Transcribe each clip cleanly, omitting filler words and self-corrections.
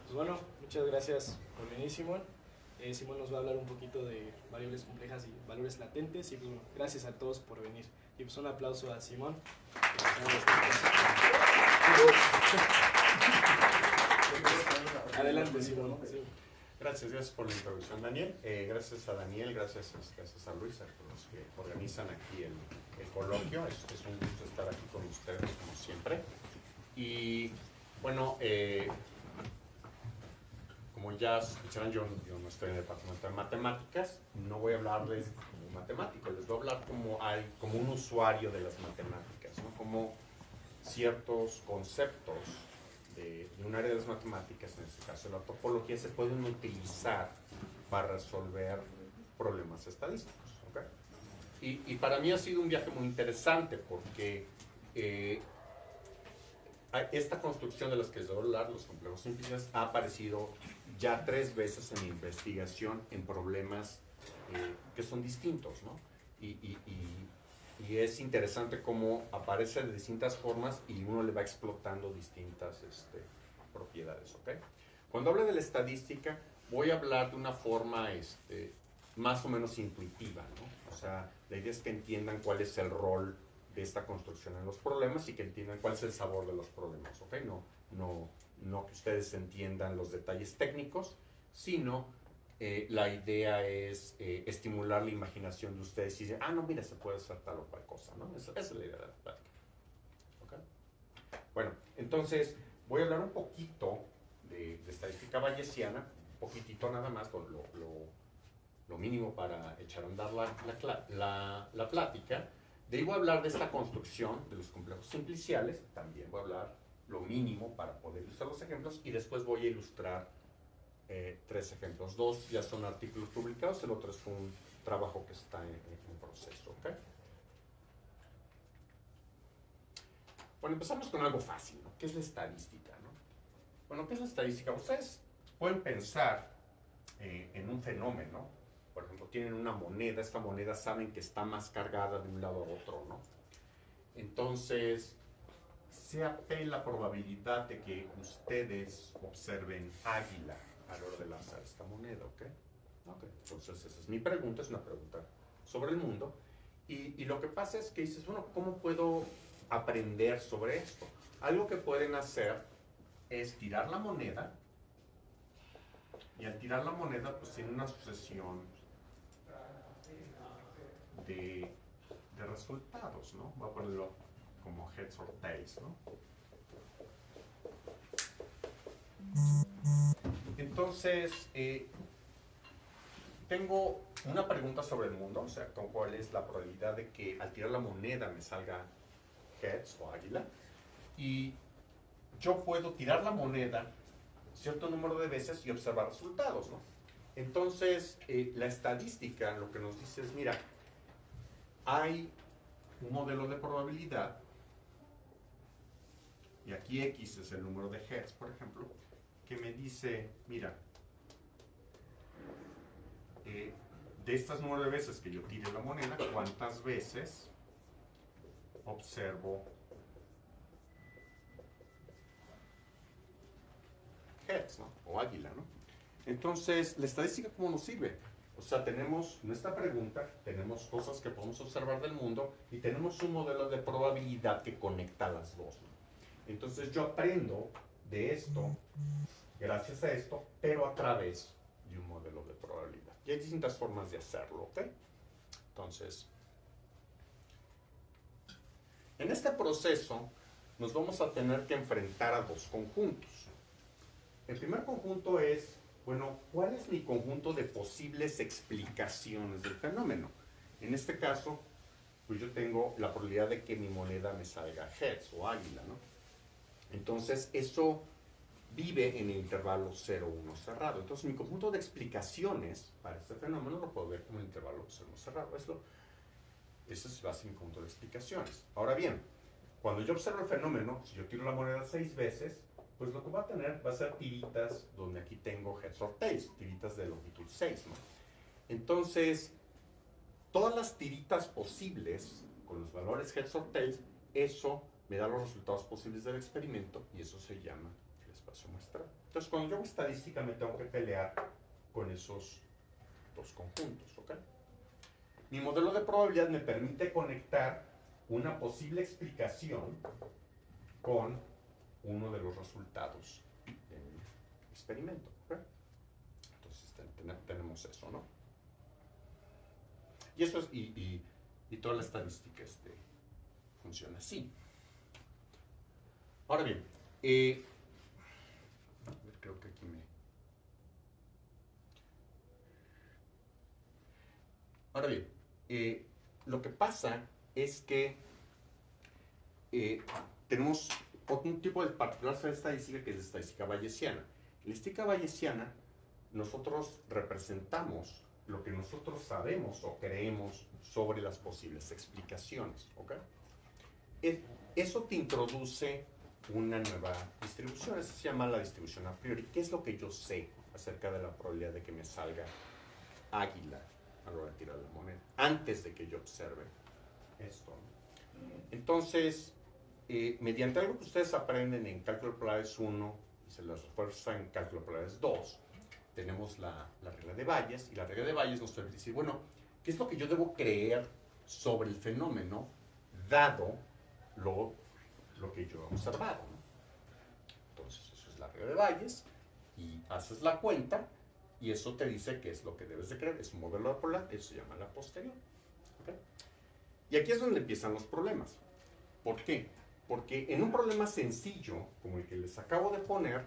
Pues bueno, muchas gracias por venir, Simón. Simón nos va a hablar un poquito de variables complejas y valores latentes. Y pues bueno, gracias a todos por venir. Y pues un aplauso a Simón. Adelante, Simón. Sí. Gracias por la introducción, Daniel. Gracias a Daniel, gracias a César Luis, a los que organizan aquí el coloquio. Es un gusto estar aquí con ustedes, como siempre. Y bueno, como ya escucharon, yo no estoy en el departamento de matemáticas, no voy a hablarles como matemático, les voy a hablar como un usuario de las matemáticas, ¿no? Como ciertos conceptos de un área de las matemáticas, en este caso la topología, se pueden utilizar para resolver problemas estadísticos. ¿Okay? Y para mí ha sido un viaje muy interesante porque esta construcción de las que les voy a hablar, los complejos simpliciales, ha aparecido ya 3 veces en mi investigación en problemas que son distintos, ¿no? Y es interesante cómo aparece de distintas formas y uno le va explotando distintas propiedades, ¿ok? Cuando hablo de la estadística, voy a hablar de una forma más o menos intuitiva, ¿no? O sea, la idea es que entiendan cuál es el rol de esta construcción en los problemas y que entiendan cuál es el sabor de los problemas, ¿ok? No que ustedes entiendan los detalles técnicos, sino la idea es estimular la imaginación de ustedes y decir, no, mira, se puede hacer tal o cual cosa, ¿no? Esa es la idea de la plática. ¿Okay? Bueno, entonces voy a hablar un poquito de estadística bayesiana, un poquitito nada más, lo mínimo para echar a andar la plática. De ahí voy a hablar de esta construcción de los complejos simpliciales, también voy a hablar lo mínimo para poder ilustrar los ejemplos y después voy a ilustrar 3 ejemplos. 2 ya son artículos publicados, el otro es un trabajo que está en proceso. ¿Okay? Bueno, empezamos con algo fácil, ¿no? ¿Qué es la estadística? ¿No? Bueno, ¿qué es la estadística? Ustedes pueden pensar en un fenómeno. Por ejemplo, tienen una moneda, esta moneda saben que está más cargada de un lado a otro, ¿no? Entonces, se apela la probabilidad de que ustedes observen águila a la hora de lanzar esta moneda, ¿ok? Entonces, esa es mi pregunta, es una pregunta sobre el mundo. Y lo que pasa es que dices, bueno, ¿cómo puedo aprender sobre esto? Algo que pueden hacer es tirar la moneda, y al tirar la moneda, pues tiene una sucesión de resultados, ¿no? Voy a ponerlo como heads or tails, ¿no? Entonces, tengo una pregunta sobre el mundo, o sea, cuál es la probabilidad de que al tirar la moneda me salga heads o águila, y yo puedo tirar la moneda cierto número de veces y observar resultados, ¿no? Entonces, la estadística lo que nos dice es, mira, hay un modelo de probabilidad, y aquí X es el número de heads, por ejemplo, que me dice, mira, de estas 9 veces que yo tire la moneda, ¿cuántas veces observo heads, ¿no? O águila, ¿no? Entonces, la estadística, ¿cómo nos sirve? O sea, tenemos nuestra pregunta, tenemos cosas que podemos observar del mundo y tenemos un modelo de probabilidad que conecta las dos, ¿no? Entonces, yo aprendo de esto, gracias a esto, pero a través de un modelo de probabilidad. Y hay distintas formas de hacerlo, ¿ok? Entonces, en este proceso nos vamos a tener que enfrentar a 2 conjuntos. El primer conjunto es, bueno, ¿cuál es mi conjunto de posibles explicaciones del fenómeno? En este caso, pues yo tengo la probabilidad de que mi moneda me salga heads o águila, ¿no? Entonces, eso vive en el intervalo 0,1 cerrado. Entonces, mi conjunto de explicaciones para este fenómeno lo puedo ver como el intervalo 0,1 cerrado. Ese es mi conjunto de explicaciones. Ahora bien, cuando yo observo el fenómeno, si yo tiro la moneda 6 veces, pues lo que va a tener va a ser tiritas donde aquí tengo heads or tails, tiritas de longitud 6, ¿no? Entonces, todas las tiritas posibles con los valores heads or tails, eso me da los resultados posibles del experimento y eso se llama el espacio muestral. Entonces, cuando yo hago estadística, me tengo que pelear con esos dos conjuntos, ¿ok? Mi modelo de probabilidad me permite conectar una posible explicación con uno de los resultados del experimento, ¿ok? Entonces, tenemos eso, ¿no? Y eso es, y toda la estadística funciona así. Ahora bien, a ver, creo que aquí Ahora bien, lo que pasa es que tenemos otro tipo de particular de estadística que es la estadística bayesiana. En la estadística bayesiana, nosotros representamos lo que nosotros sabemos o creemos sobre las posibles explicaciones, ¿ok? Eso te introduce una nueva distribución, eso se llama la distribución a priori. ¿Qué es lo que yo sé acerca de la probabilidad de que me salga águila a la hora de tirar la moneda, antes de que yo observe esto, ¿no? Entonces, mediante algo que ustedes aprenden en cálculo de probabilidades 1 y se les refuerza en cálculo de probabilidades 2, tenemos la regla de Bayes, y la regla de Bayes nos permite decir, bueno, ¿qué es lo que yo debo creer sobre el fenómeno dado lo que yo he observado, ¿no? Entonces, eso es la regla de Bayes, y haces la cuenta, y eso te dice qué es lo que debes de creer. Es un modelo de probabilidad, eso se llama la posterior, ¿okay? Y aquí es donde empiezan los problemas. ¿Por qué? Porque en un problema sencillo, como el que les acabo de poner,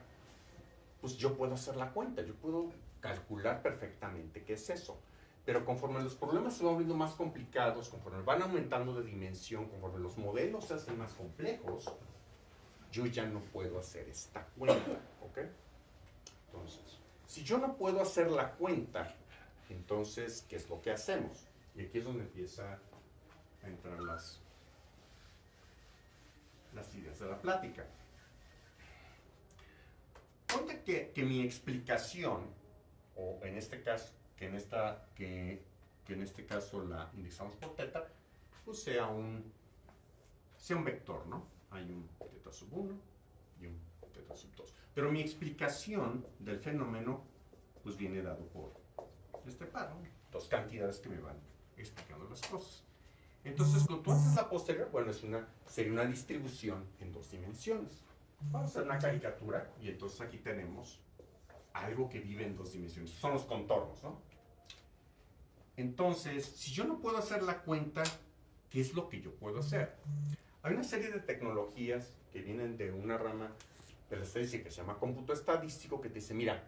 pues yo puedo hacer la cuenta, yo puedo calcular perfectamente qué es eso. Pero conforme los problemas se van volviendo más complicados, conforme van aumentando de dimensión, conforme los modelos se hacen más complejos, yo ya no puedo hacer esta cuenta, ¿ok? Entonces, si yo no puedo hacer la cuenta, entonces, ¿qué es lo que hacemos? Y aquí es donde empieza a entrar las ideas de la plática. Ponte que mi explicación, o en este caso, que en este caso la indexamos por teta, pues sea un vector, ¿no? Hay un teta sub 1 y un teta sub 2. Pero mi explicación del fenómeno, pues viene dado por este par, ¿no? Dos cantidades que me van explicando las cosas. Entonces, cuando tú haces la posterior, bueno, sería una distribución en dos dimensiones. Vamos a hacer una caricatura, y entonces aquí tenemos algo que vive en dos dimensiones. Son los contornos, ¿no? Entonces, si yo no puedo hacer la cuenta, ¿qué es lo que yo puedo hacer? Hay una serie de tecnologías que vienen de una rama de la estadística que se llama cómputo estadístico, que te dice, mira,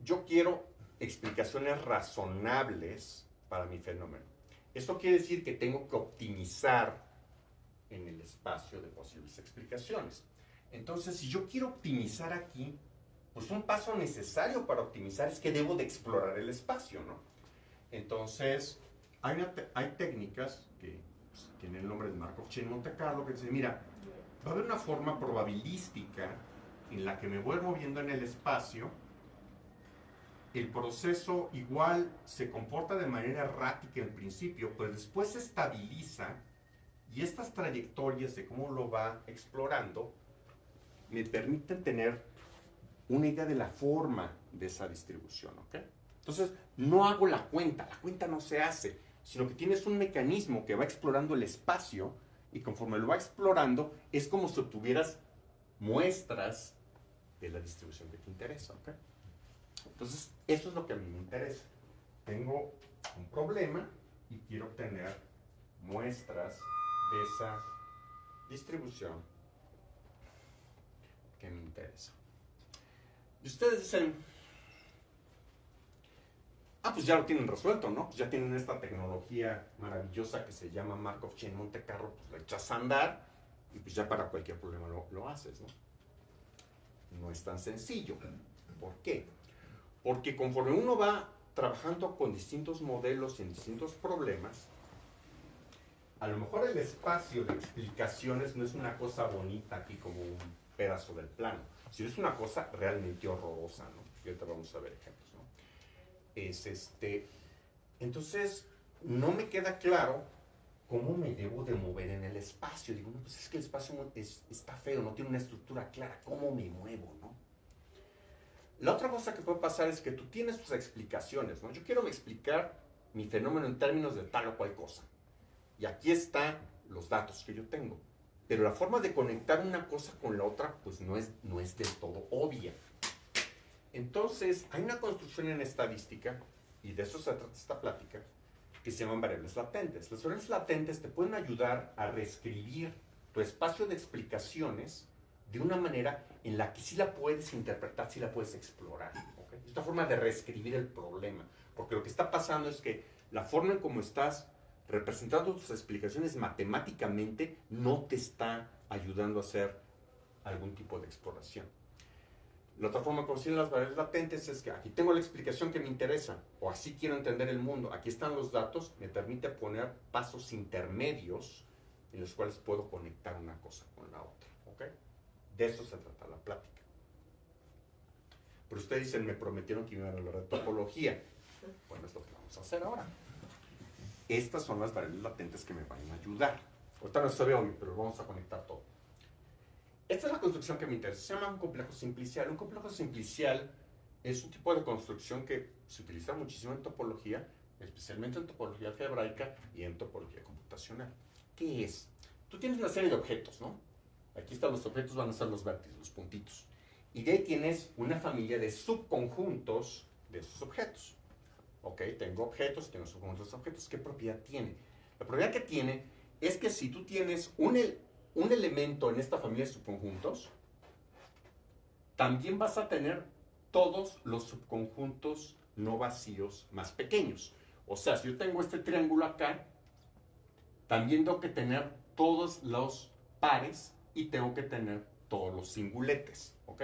yo quiero explicaciones razonables para mi fenómeno. Esto quiere decir que tengo que optimizar en el espacio de posibles explicaciones. Entonces, si yo quiero optimizar aquí, pues un paso necesario para optimizar es que debo de explorar el espacio, ¿no? Entonces, hay técnicas que pues, tienen el nombre de Markov Chain Monte Carlo, que dicen, mira, va a haber una forma probabilística en la que me voy moviendo en el espacio. El proceso igual se comporta de manera errática en principio, pero después se estabiliza, y estas trayectorias de cómo lo va explorando me permiten tener una idea de la forma de esa distribución, ¿ok? Entonces, no hago la cuenta no se hace, sino que tienes un mecanismo que va explorando el espacio, y conforme lo va explorando, es como si obtuvieras muestras de la distribución que te interesa, ¿ok? Entonces, eso es lo que a mí me interesa. Tengo un problema y quiero obtener muestras de esa distribución que me interesa. Y ustedes dicen, pues ya lo tienen resuelto, ¿no? Pues ya tienen esta tecnología maravillosa que se llama Markov Chain Monte Carlo, pues la echas a andar y pues ya para cualquier problema lo haces, ¿no? No es tan sencillo. ¿Por qué? Porque conforme uno va trabajando con distintos modelos y en distintos problemas, a lo mejor el espacio de explicaciones no es una cosa bonita aquí como un pedazo del plano, sino es una cosa realmente horrorosa, ¿no? Y ahorita vamos a ver ejemplos, ¿no? Entonces, no me queda claro ¿cómo me debo de mover en el espacio? Digo, no, pues es que el espacio está feo, no tiene una estructura clara. ¿Cómo me muevo, no? La otra cosa que puede pasar es que tú tienes tus explicaciones, ¿no? Yo quiero explicar mi fenómeno en términos de tal o cual cosa. Y aquí están los datos que yo tengo. Pero la forma de conectar una cosa con la otra, pues no es del todo obvia. Entonces, hay una construcción en estadística, y de eso se trata esta plática, que se llaman variables latentes. Las variables latentes te pueden ayudar a reescribir tu espacio de explicaciones de una manera en la que sí la puedes interpretar, sí la puedes explorar. ¿Okay? Es una forma de reescribir el problema, porque lo que está pasando es que la forma en cómo estás representando tus explicaciones matemáticamente no te está ayudando a hacer algún tipo de exploración. La otra forma de conseguir las variables latentes es que aquí tengo la explicación que me interesa, o así quiero entender el mundo. Aquí están los datos, me permite poner pasos intermedios en los cuales puedo conectar una cosa con la otra. ¿Okay? De eso se trata la plática. Pero ustedes dicen, me prometieron que iban a hablar de topología. Bueno, es lo que vamos a hacer ahora. Estas son las variables latentes que me van a ayudar. Ahorita no se ve obvio, pero vamos a conectar todo. Esta es la construcción que me interesa. Se llama un complejo simplicial. Un complejo simplicial es un tipo de construcción que se utiliza muchísimo en topología, especialmente en topología algebraica y en topología computacional. ¿Qué es? Tú tienes una serie de objetos, ¿no? Aquí están los objetos, van a ser los vértices, los puntitos. Y de ahí tienes una familia de subconjuntos de esos objetos. Ok, tengo objetos, tengo subconjuntos de objetos. ¿Qué propiedad tiene? La propiedad que tiene es que si tú tienes un elemento en esta familia de subconjuntos, también vas a tener todos los subconjuntos no vacíos más pequeños. O sea, si yo tengo este triángulo acá, también tengo que tener todos los pares y tengo que tener todos los singuletes. ¿Ok?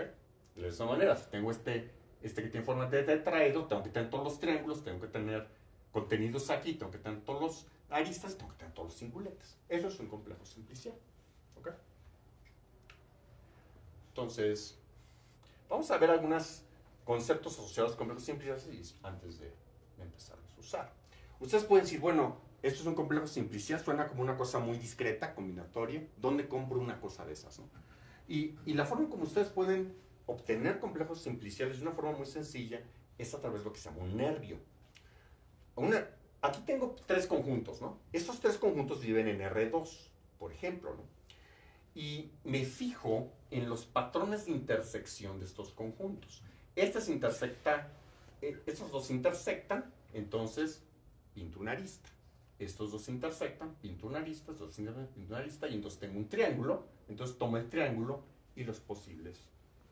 De esa manera, si tengo este que tiene forma de tetraedro, tengo que tener todos los triángulos, tengo que tener contenidos aquí, tengo que tener todos los aristas, tengo que tener todos los singuletes. Eso es un complejo simplicial. ¿Ok? Entonces, vamos a ver algunos conceptos asociados con complejos simpliciales antes de empezar a usar. Ustedes pueden decir, bueno, esto es un complejo simplicial, suena como una cosa muy discreta, combinatoria. ¿Dónde compro una cosa de esas, no? Y la forma en como ustedes pueden obtener complejos simpliciales de una forma muy sencilla es a través de lo que se llama un nervio. Aquí tengo tres conjuntos, ¿no? Estos tres conjuntos viven en R2, por ejemplo, ¿no? Y me fijo en los patrones de intersección de estos conjuntos. Estos dos intersectan, entonces pinto una arista. Estos dos intersectan, pinto una arista, estos dos intersectan, pinto una arista, y entonces tengo un triángulo. Entonces tomo el triángulo y los posibles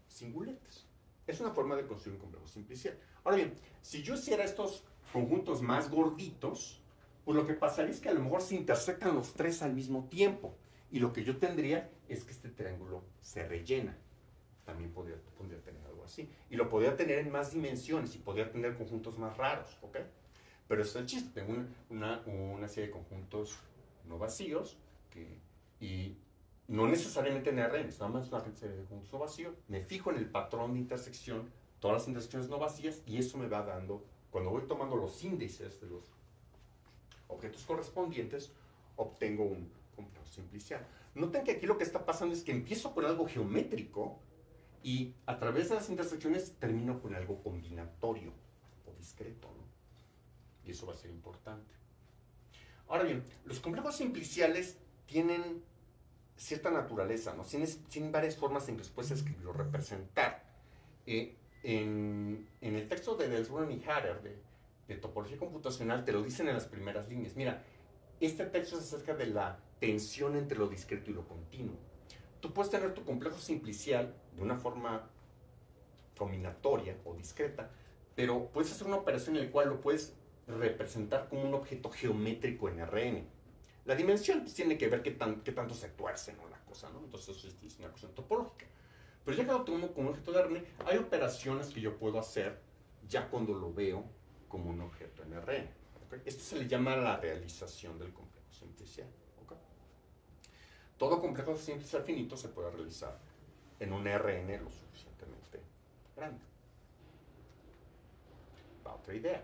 singuletes. Es una forma de construir un complejo simplicial. Ahora bien, si yo hiciera estos conjuntos más gorditos, pues lo que pasaría es que a lo mejor se intersectan los tres al mismo tiempo. Y lo que yo tendría es que este triángulo se rellena. También podría tener algo así. Y lo podría tener en más dimensiones y podría tener conjuntos más raros, ¿ok? Pero ese es el chiste. Tengo una serie de conjuntos no vacíos y no necesariamente en R, nada más una serie de conjuntos no vacíos. Me fijo en el patrón de intersección, todas las intersecciones no vacías, y eso me va dando, cuando voy tomando los índices de los objetos correspondientes, obtengo un complejo simplicial. Noten que aquí lo que está pasando es que empiezo con algo geométrico y a través de las intersecciones termino con algo combinatorio o discreto, ¿no? Y eso va a ser importante. Ahora bien, los complejos simpliciales tienen cierta naturaleza, ¿no? Tienen varias formas en que después escribirlo, representar. En el texto de Delbrun y Harrer de topología computacional te lo dicen en las primeras líneas. Mira, este texto es acerca de la tensión entre lo discreto y lo continuo. Tú puedes tener tu complejo simplicial de una forma combinatoria o discreta, pero puedes hacer una operación en la cual lo puedes representar como un objeto geométrico en Rn. La dimensión pues, tiene que ver qué tanto se tuerce, ¿no? La cosa, ¿no? Entonces eso es una cuestión topológica. Pero ya que lo tomo como un objeto de Rn, hay operaciones que yo puedo hacer ya cuando lo veo como un objeto en Rn. ¿Okay? Esto se le llama la realización del complejo simplicial. ¿Okay? Todo complejo simplicial finito se puede realizar en un Rn lo suficientemente grande. Va otra idea.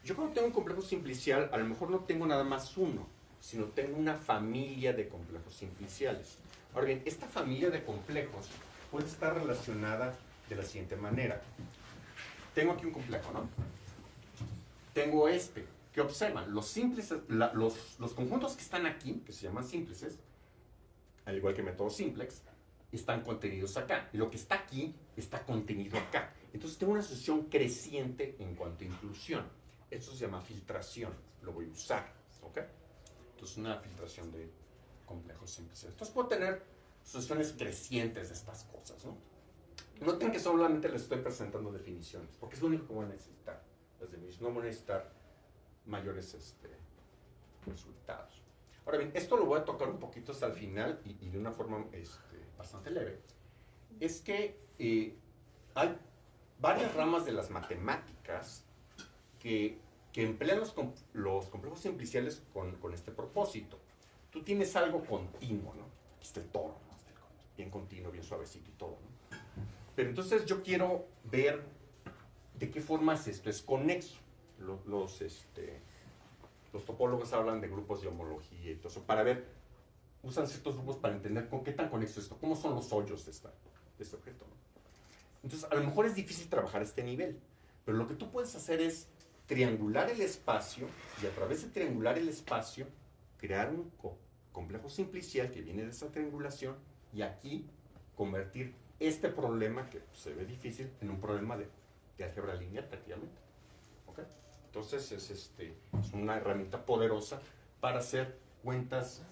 Yo cuando tengo un complejo simplicial, a lo mejor no tengo nada más uno, sino tengo una familia de complejos simpliciales. Ahora bien, esta familia de complejos puede estar relacionada de la siguiente manera. Tengo aquí un complejo, ¿no? Tengo este. ¿Qué observan? Los simples, los conjuntos que están aquí, que se llaman simplices, al igual que método simplex, están contenidos acá. Y lo que está aquí está contenido acá. Entonces tengo una asociación creciente en cuanto a inclusión. Esto se llama filtración. Lo voy a usar. ¿Ok? Entonces una filtración de complejos simplices. Entonces puedo tener asociaciones crecientes de estas cosas, ¿no? Noten que solamente les estoy presentando definiciones, porque es lo único que voy a necesitar. Las definiciones. No voy a necesitar mayores resultados. Ahora bien, esto lo voy a tocar un poquito hasta el final y de una forma bastante leve. Es que hay varias ramas de las matemáticas que emplean los complejos simpliciales con este propósito. Tú tienes algo continuo, ¿no? Aquí está el toro, ¿no? Bien continuo, bien suavecito y todo, ¿no? Pero entonces yo quiero ver de qué formas esto es conexo. Los topólogos hablan de grupos de homología y todo eso, para ver, usan ciertos grupos para entender con qué tan conexo es esto, cómo son los hoyos de este objeto, ¿no? Entonces, a lo mejor es difícil trabajar a este nivel, pero lo que tú puedes hacer es triangular el espacio y a través de triangular el espacio, crear un complejo simplicial que viene de esa triangulación y aquí convertir este problema, que se ve difícil, en un problema de álgebra lineal prácticamente. ¿Okay? Entonces es una herramienta poderosa para hacer cuentas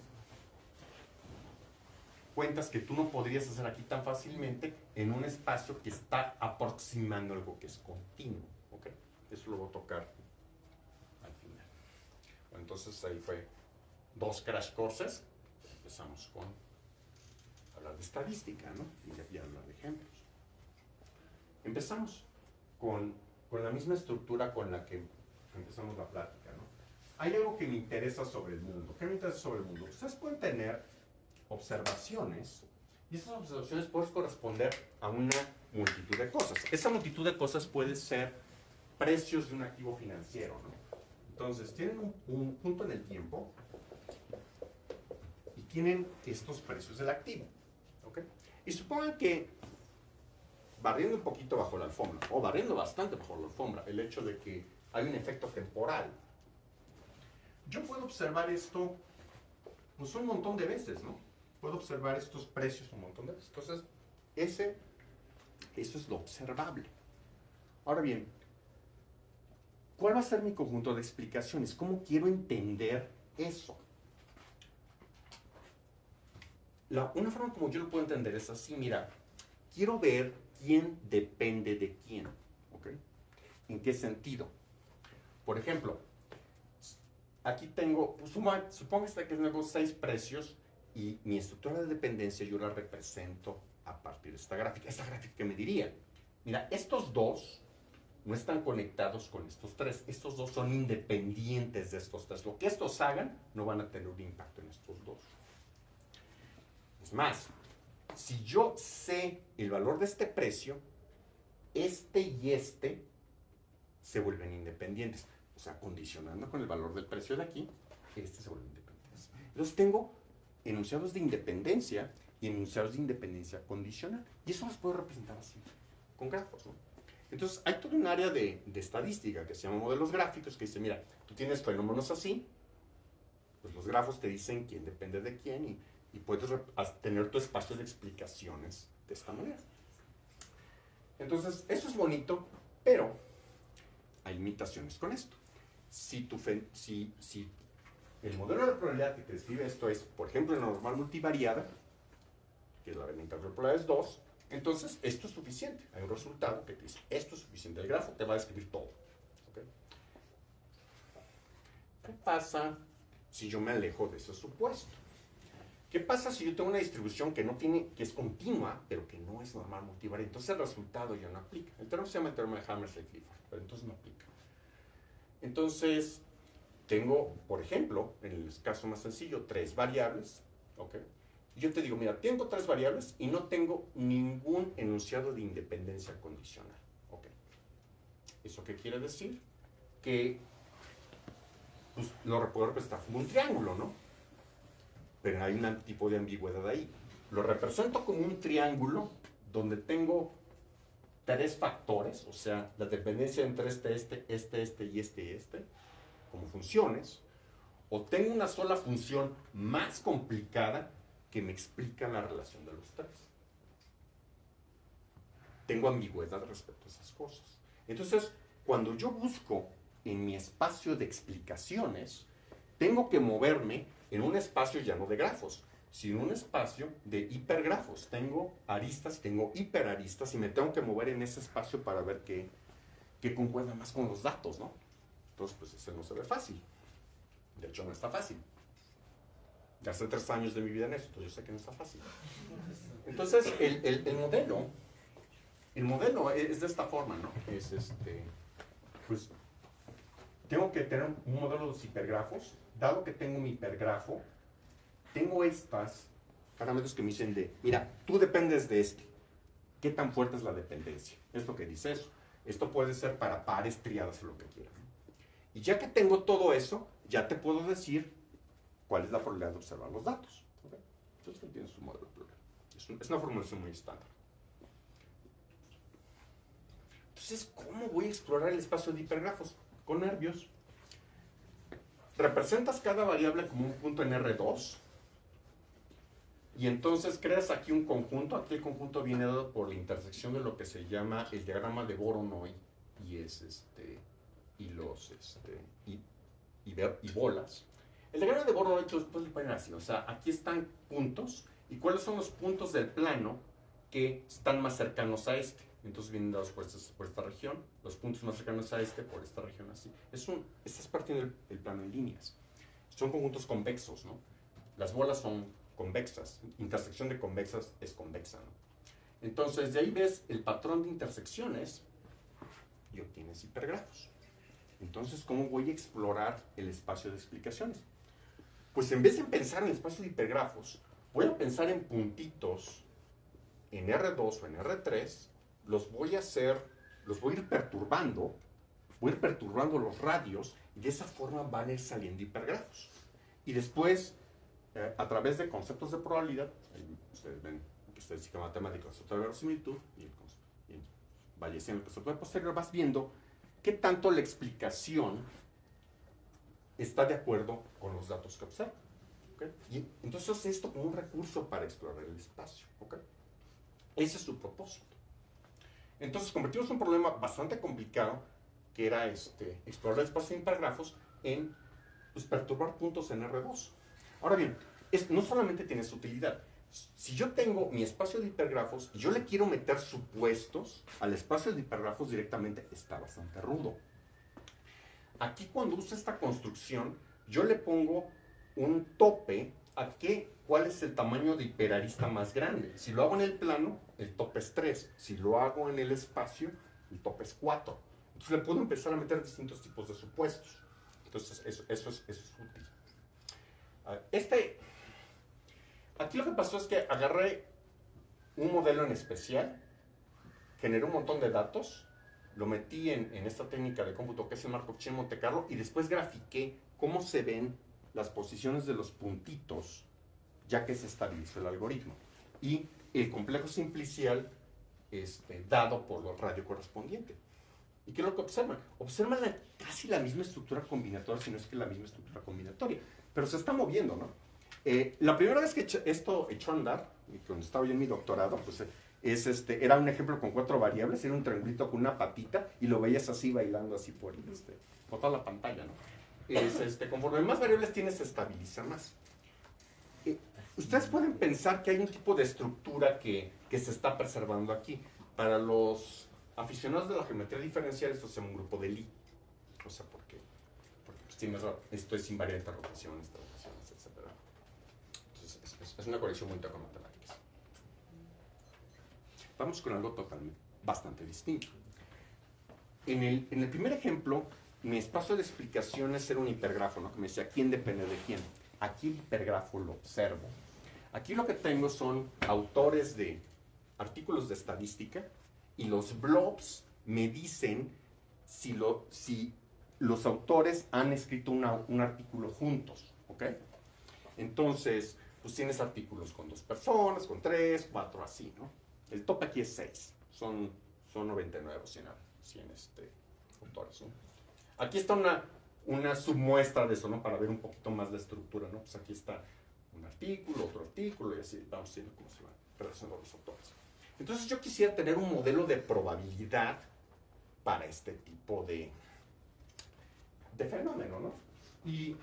que tú no podrías hacer aquí tan fácilmente en un espacio que está aproximando algo que es continuo. ¿Okay? Eso lo voy a tocar al final. Bueno, entonces ahí fue 2 crash courses. Empezamos con hablar de estadística, ¿no? Y hablar de ejemplos. Empezamos con la misma estructura con la que empezamos la plática, ¿no? Hay algo que me interesa sobre el mundo. ¿Qué me interesa sobre el mundo? Ustedes pueden tener observaciones y esas observaciones pueden corresponder a una multitud de cosas. Esa multitud de cosas puede ser precios de un activo financiero, ¿no? Entonces, tienen un punto en el tiempo y tienen estos precios del activo, ¿ok? Y supongan que barriendo un poquito bajo la alfombra, o barriendo bastante bajo la alfombra, el hecho de que hay un efecto temporal. Yo puedo observar esto pues un montón de veces, ¿no? Puedo observar estos precios un montón de veces. Entonces, eso es lo observable. Ahora bien, ¿cuál va a ser mi conjunto de explicaciones? ¿Cómo quiero entender eso? Una forma como yo lo puedo entender es así, mira, quiero ver quién depende de quién, ¿ok? ¿En qué sentido? Por ejemplo, aquí tengo, pues, supongo que tengo 6 precios y mi estructura de dependencia yo la represento a partir de esta gráfica. Esta gráfica que me diría, mira, estos 2 no están conectados con estos 3. Estos 2 son independientes de estos 3. Lo que estos hagan no van a tener un impacto en estos 2. Es más, si yo sé el valor de este precio, este y este se vuelven independientes. O sea, condicionando con el valor del precio de aquí, este se vuelve independiente. Entonces tengo enunciados de independencia y enunciados de independencia condicional. Y eso los puedo representar así, con grafos, ¿no? Entonces hay todo un área de estadística que se llama modelos gráficos, que dice, mira, tú tienes fenómenos así, pues los grafos te dicen quién depende de quién y puedes tener tu espacio de explicaciones de esta manera. Entonces, eso es bonito, pero hay limitaciones con esto. Si el modelo de probabilidad que te describe esto es, por ejemplo, la normal multivariada, que es la herramienta de probabilidades 2, entonces esto es suficiente. Hay un resultado que te dice, esto es suficiente. El grafo te va a describir todo. ¿Okay? ¿Qué pasa si yo me alejo de ese supuesto? ¿Qué pasa si yo tengo una distribución que es continua, pero que no es normal multivariada? Entonces el resultado ya no aplica. El teorema se llama el teorema de Hammersley-Clifford, pero entonces no aplica. Entonces, tengo, por ejemplo, en el caso más sencillo, 3 variables, ¿ok? Y yo te digo, mira, tengo 3 variables y no tengo ningún enunciado de independencia condicional, ¿ok? ¿Eso qué quiere decir? Que pues lo puedo representar como un triángulo, ¿no? Pero hay un tipo de ambigüedad ahí. Lo represento como un triángulo donde tengo tres factores, o sea, la dependencia entre este y este, como funciones, o tengo una sola función más complicada que me explica la relación de los tres. Tengo ambigüedad respecto a esas cosas. Entonces, cuando yo busco en mi espacio de explicaciones, tengo que moverme en un espacio ya no de grafos, sino un espacio de hipergrafos. Tengo aristas, tengo hiperaristas y me tengo que mover en ese espacio para ver qué concuerda más con los datos, ¿no? Entonces, pues ese no se ve fácil. De hecho, no está fácil. Ya hace 3 años de mi vida en esto, entonces yo sé que no está fácil. Entonces, el modelo es de esta forma, ¿no? Es pues, tengo que tener un modelo de los hipergrafos. Dado que tengo mi hipergrafo, tengo estas parámetros que me dicen mira, tú dependes de este. ¿Qué tan fuerte es la dependencia? Es lo que dice eso. Esto puede ser para pares, triadas o lo que quieras, ¿no? Y ya que tengo todo eso, ya te puedo decir cuál es la probabilidad de observar los datos. ¿Okay? Entonces tienes un modelo de probabilidad. Es una formulación muy estándar. Entonces, ¿cómo voy a explorar el espacio de hipergrafos? Con nervios. Representas cada variable como un punto en R2 y entonces creas aquí un conjunto. Aquí el conjunto viene dado por la intersección de lo que se llama el diagrama de Voronoi y bolas. El diagrama de Voronoi lo puedes poner así, o sea, aquí están puntos y cuáles son los puntos del plano que están más cercanos a este. Entonces vienen dados por esta región, los puntos más cercanos a este por esta región así. Estás partiendo el plano en líneas. Son conjuntos convexos, ¿no? Las bolas son convexas, intersección de convexas es convexa, ¿no? Entonces de ahí ves el patrón de intersecciones y obtienes hipergrafos. Entonces, ¿cómo voy a explorar el espacio de explicaciones? Pues en vez de pensar en el espacio de hipergrafos, voy a pensar en puntitos en R2 o en R3. Los voy a ir perturbando, los radios y de esa forma van a ir saliendo hipergrafos. Y después, a través de conceptos de probabilidad, ustedes ven estadística matemática, concepto de verosimilitud y Bayesiano, el concepto de posterior, vas viendo qué tanto la explicación está de acuerdo con los datos que observa. ¿Okay? Y entonces esto como un recurso para explorar el espacio. ¿Okay? Ese es su propósito. Entonces convertimos un problema bastante complicado, que era explorar el espacio de hipergrafos, en perturbar puntos en R2. Ahora bien, no solamente tiene su utilidad. Si yo tengo mi espacio de hipergrafos y yo le quiero meter supuestos al espacio de hipergrafos directamente, está bastante rudo. Aquí cuando uso esta construcción, yo le pongo un tope a cuál es el tamaño de hiperarista más grande. Si lo hago en el plano, el tope es 3. Si lo hago en el espacio, el tope es 4. Entonces le puedo empezar a meter distintos tipos de supuestos. Entonces eso es útil. Aquí lo que pasó es que agarré un modelo en especial, generé un montón de datos, lo metí en esta técnica de cómputo que es el Markov-Chain Monte Carlo y después grafiqué cómo se ven las posiciones de los puntitos ya que se estabilizó el algoritmo. Y el complejo simplicial dado por los radio correspondiente. ¿Y qué es lo que observan? Observan casi la misma estructura combinatoria, si no es que la misma estructura combinatoria. Pero se está moviendo, ¿no? La primera vez que esto echó a andar, cuando estaba yo en mi doctorado, pues era un ejemplo con 4 variables, era un triangulito con una patita y lo veías así bailando así por toda la pantalla, ¿no? Conforme más variables tienes, se estabiliza más. Ustedes pueden pensar que hay un tipo de estructura que se está preservando aquí. Para los aficionados de la geometría diferencial, esto se llama un grupo de Lie. O sea, porque esto es invariante rotaciones, etc. Entonces, es una colección muy con matemáticas. Vamos con algo bastante distinto. En el primer ejemplo, mi espacio de explicaciones era un hipergrafo, ¿no? Que me decía quién depende de quién. Aquí el hipergrafo lo observo. Aquí lo que tengo son autores de artículos de estadística y los blobs me dicen si los autores han escrito un artículo juntos, ¿ok? Entonces, pues tienes artículos con 2 personas, con 3, 4, así, ¿no? El top aquí es 6, son 99 o 100 autores, ¿no? Aquí está una submuestra de eso, ¿no? Para ver un poquito más la estructura, ¿no? Pues aquí está un artículo, otro artículo, y así vamos viendo cómo se van relacionando los autores. Entonces yo quisiera tener un modelo de probabilidad para este tipo de fenómeno, ¿no? Y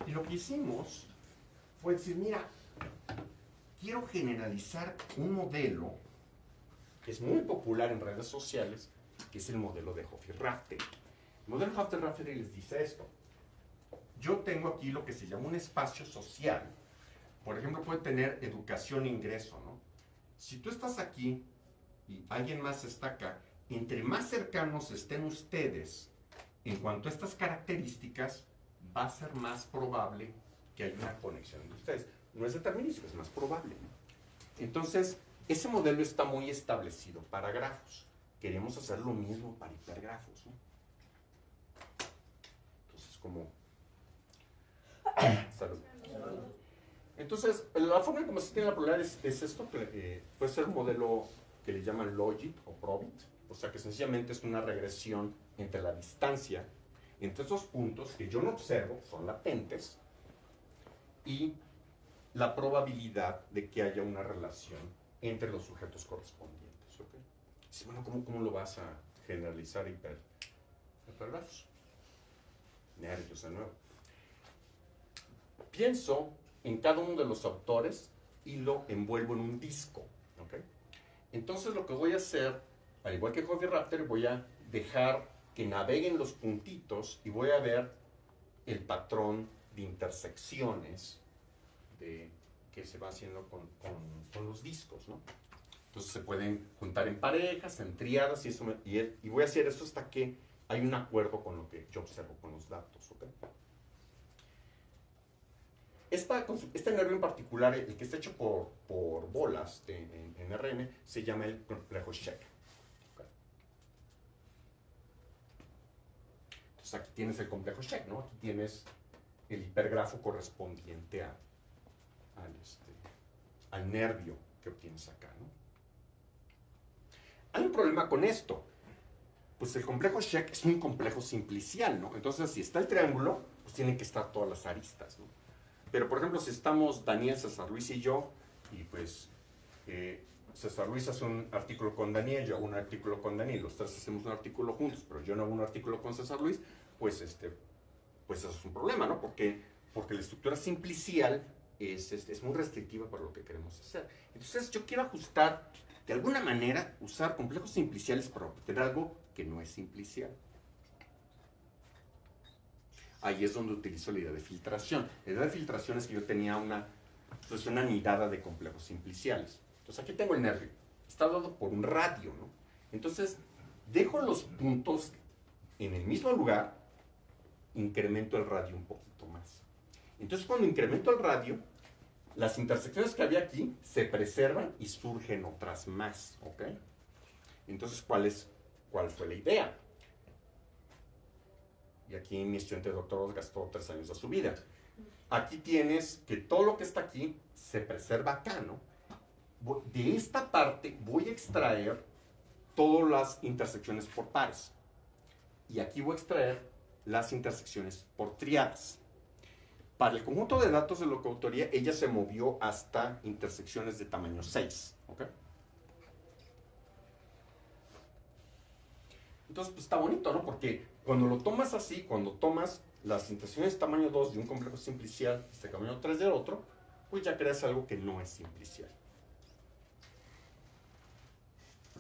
lo que hicimos fue decir, mira, quiero generalizar un modelo que es muy popular en redes sociales, que es el modelo de Hofer-Raftery. El modelo Hofer-Raftery les dice esto. Yo tengo aquí lo que se llama un espacio social. Por ejemplo, puede tener educación e ingreso, ¿no? Si tú estás aquí y alguien más está acá, entre más cercanos estén ustedes en cuanto a estas características, va a ser más probable que haya una conexión entre ustedes. No es determinístico, es más probable, ¿no? Entonces, ese modelo está muy establecido para grafos. Queremos hacer lo mismo para hipergrafos, ¿no? Entonces, como... Salud. Entonces, la forma en cómo se tiene la probabilidad es esto, que puede ser un modelo que le llaman logit o probit, o sea que sencillamente es una regresión entre la distancia entre esos puntos que yo no observo, son latentes, y la probabilidad de que haya una relación entre los sujetos correspondientes. ¿Okay? Dice, bueno, ¿cómo lo vas a generalizar hipergrafos? Nervios de nuevo. Pienso en cada uno de los autores y lo envuelvo en un disco. ¿Okay? Entonces lo que voy a hacer, al igual que Hofer-Raftery, voy a dejar que naveguen los puntitos y voy a ver el patrón de intersecciones que se va haciendo con los discos, ¿no? Entonces se pueden juntar en parejas, en triadas, y voy a hacer eso hasta que hay un acuerdo con lo que yo observo con los datos. ¿Okay? Este nervio en particular, el que está hecho por bolas en RN, se llama el complejo Sheck. ¿Okay? Entonces aquí tienes el complejo Sheck, ¿no? Aquí tienes el hipergrafo correspondiente al nervio que obtienes acá, ¿no? Hay un problema con esto. Pues el complejo Sheck es un complejo simplicial, ¿no? Entonces, si está el triángulo, pues tienen que estar todas las aristas, ¿no? Pero, por ejemplo, si estamos Daniel, César Luis y yo, y pues César Luis hace un artículo con Daniel, yo hago un artículo con Daniel, los tres hacemos un artículo juntos, pero yo no hago un artículo con César Luis, pues eso es un problema, ¿no? Porque la estructura simplicial es muy restrictiva para lo que queremos hacer. Entonces, yo quiero ajustar, de alguna manera, usar complejos simpliciales para obtener algo que no es simplicial. Ahí es donde utilizo la idea de filtración. La idea de filtración es que yo tenía una nidada de complejos simpliciales. Entonces aquí tengo el nervio. Está dado por un radio, ¿no? Entonces dejo los puntos en el mismo lugar, incremento el radio un poquito más. Entonces cuando incremento el radio, las intersecciones que había aquí se preservan y surgen otras más, ¿ok? Entonces, ¿cuál fue la idea? Y aquí mi estudiante de doctorado gastó 3 años de su vida. Aquí tienes que todo lo que está aquí se preserva acá, ¿no? De esta parte voy a extraer todas las intersecciones por pares. Y aquí voy a extraer las intersecciones por triadas. Para el conjunto de datos de locoautoría, ella se movió hasta intersecciones de tamaño 6. ¿Ok? Entonces, pues está bonito, ¿no? Porque cuando lo tomas así, cuando tomas las intersecciones de tamaño 2 de un complejo simplicial, este tamaño 3 del otro, pues ya creas algo que no es simplicial.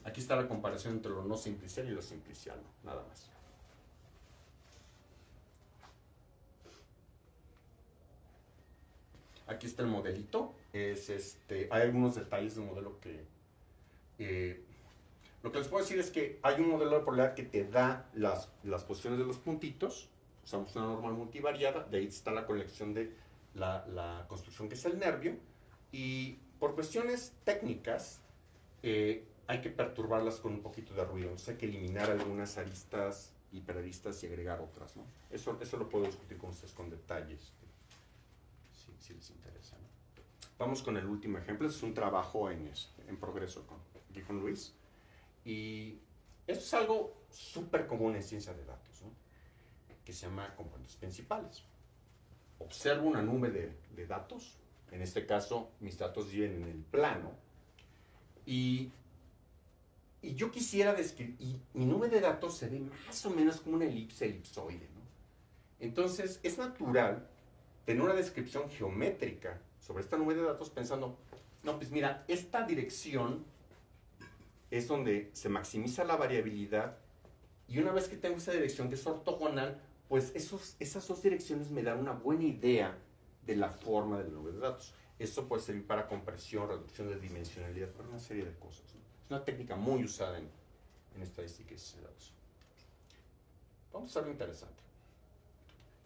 Aquí está la comparación entre lo no simplicial y lo simplicial, ¿no? Nada más. Aquí está el modelito. Hay algunos detalles del modelo que... lo que les puedo decir es que hay un modelo de probabilidad que te da las posiciones de los puntitos. Usamos una normal multivariada. De ahí está la colección de la construcción que es el nervio. Y por cuestiones técnicas, hay que perturbarlas con un poquito de ruido. Entonces hay que eliminar algunas aristas hiperaristas y agregar otras, ¿no? Eso lo puedo discutir con ustedes con detalles, si les interesa, ¿no? Vamos con el último ejemplo. Es un trabajo en progreso aquí con Luis. Y esto es algo súper común en ciencia de datos, ¿no? Que se llama componentes principales. Observo una nube de datos. En este caso, mis datos viven en el plano. Y yo quisiera describir, y mi nube de datos se ve más o menos como una elipsoide, ¿no? Entonces, es natural tener una descripción geométrica sobre esta nube de datos pensando, no, pues mira, esta dirección es donde se maximiza la variabilidad, y una vez que tengo esa dirección que es ortogonal, pues esas dos direcciones me dan una buena idea de la forma de la nube de datos. Esto puede servir para compresión, reducción de dimensionalidad, para una serie de cosas, ¿no? Es una técnica muy usada en estadística y ciencia de datos. Vamos a ver algo interesante.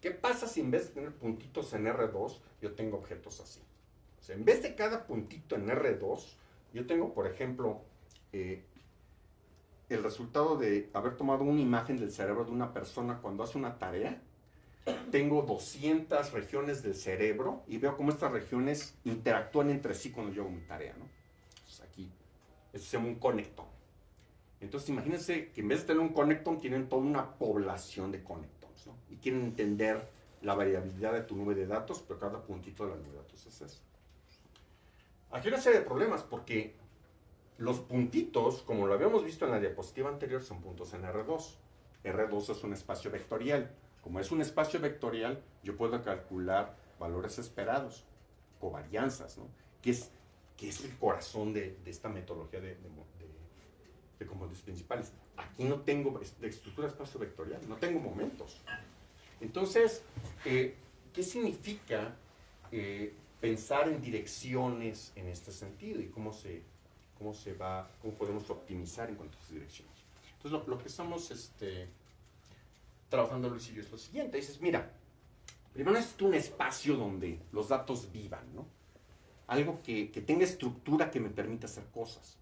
¿Qué pasa si en vez de tener puntitos en R2, yo tengo objetos así? O sea, en vez de cada puntito en R2, yo tengo, por ejemplo, el resultado de haber tomado una imagen del cerebro de una persona cuando hace una tarea. Tengo 200 regiones del cerebro y veo cómo estas regiones interactúan entre sí cuando yo hago mi tarea, ¿no? Entonces aquí, esto se llama un conectón. Entonces imagínense que en vez de tener un conectón, tienen toda una población de conectons, ¿no? Y quieren entender la variabilidad de tu nube de datos, pero cada puntito de la nube de datos es eso. Aquí hay una serie de problemas porque los puntitos, como lo habíamos visto en la diapositiva anterior, son puntos en R2. R2 es un espacio vectorial. Como es un espacio vectorial, yo puedo calcular valores esperados, covarianzas, ¿no? Que es el corazón de esta metodología de componentes principales. Aquí no tengo de estructura espacio vectorial, no tengo momentos. Entonces, ¿qué significa pensar en direcciones en este sentido y cómo podemos optimizar en cuanto a esas direcciones? Entonces, lo que estamos trabajando Luis y yo es lo siguiente. Dices, mira, primero necesito un espacio donde los datos vivan, ¿no? Algo que tenga estructura que me permita hacer cosas.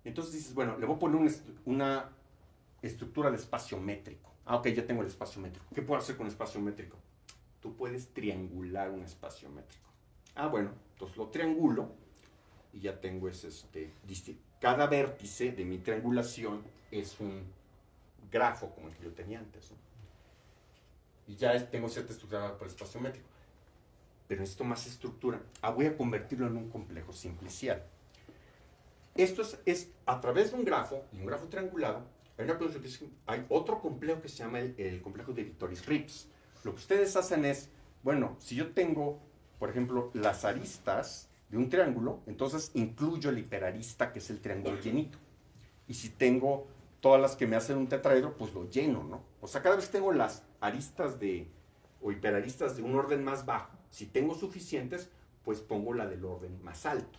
Entonces dices, bueno, le voy a poner una estructura de espacio métrico. Ah, ok, ya tengo el espacio métrico. ¿Qué puedo hacer con espacio métrico? Tú puedes triangular un espacio métrico. Ah, bueno, entonces lo triangulo y ya tengo cada vértice de mi triangulación es un grafo como el que yo tenía antes, ¿no? Y ya tengo cierta estructura para el espacio métrico. Pero necesito más estructura. Voy a convertirlo en un complejo simplicial. Esto es a través de un grafo, y un grafo triangulado, hay otro complejo que se llama el complejo de Vittori-Ripps. Lo que ustedes hacen es, bueno, si yo tengo, por ejemplo, las aristas de un triángulo, entonces incluyo el hiperarista, que es el triángulo llenito. Y si tengo todas las que me hacen un tetraedro, pues lo lleno, ¿no? O sea, cada vez que tengo las aristas o hiperaristas de un orden más bajo, si tengo suficientes, pues pongo la del orden más alto.